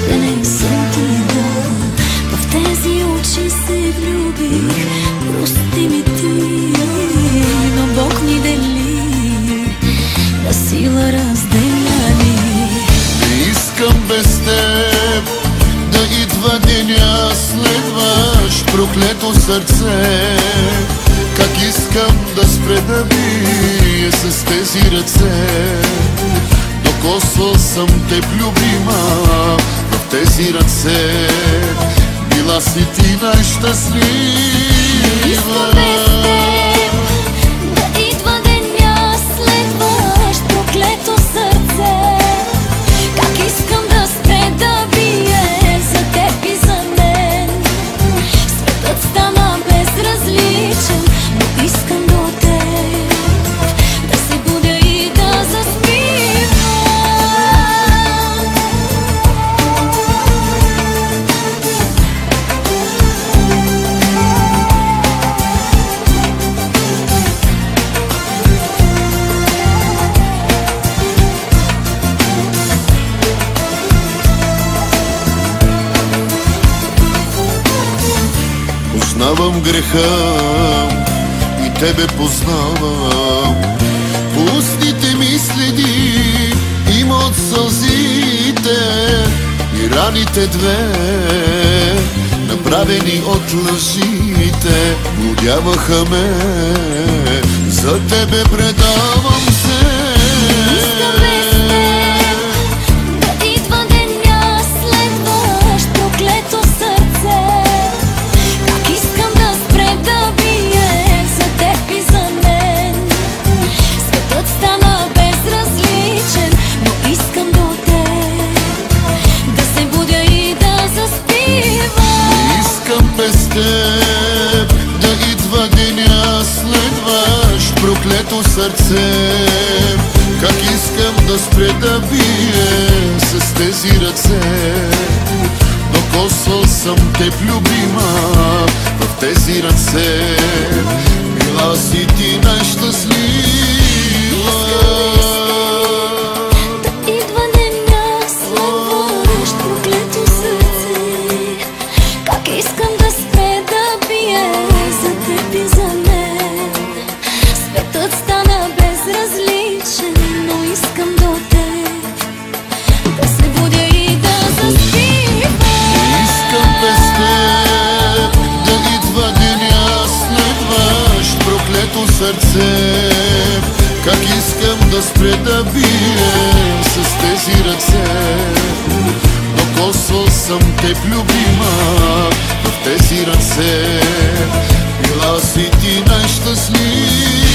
да не съм ти дал. В тези очи се влюбих, прости ми ти, но Бог ни дели, на сила разделя ни. Не искам без теб да идва деня, следваш проклето сърце. Как искам да спре да бие с тези ръце. Докосвал съм теб, любима, в тези ръце. Била си ти най-щастлива. Не искам без теб да идва деня, следваш проклето сърце. Как искам да спре да бие за теб и за мен. Светът стана безразличен, но искам до теб да се будя и да заспивам. Познавам греха и тебе познавам. По устните ми следи има от сълзите и раните две, направени от лъжите. Блудяваха ме, за тебе предавам се. Да идва деня, следваш проклето сърце. Как искам да спре да бие с тези ръце. Докосвал съм теб, любима, в тези ръце. Била си ти най-щастлива. Сърце, как искам да спре да бие с тези ръце. Докосвал съм теб, любима, в тези ръце. Била си ти най-щастлива.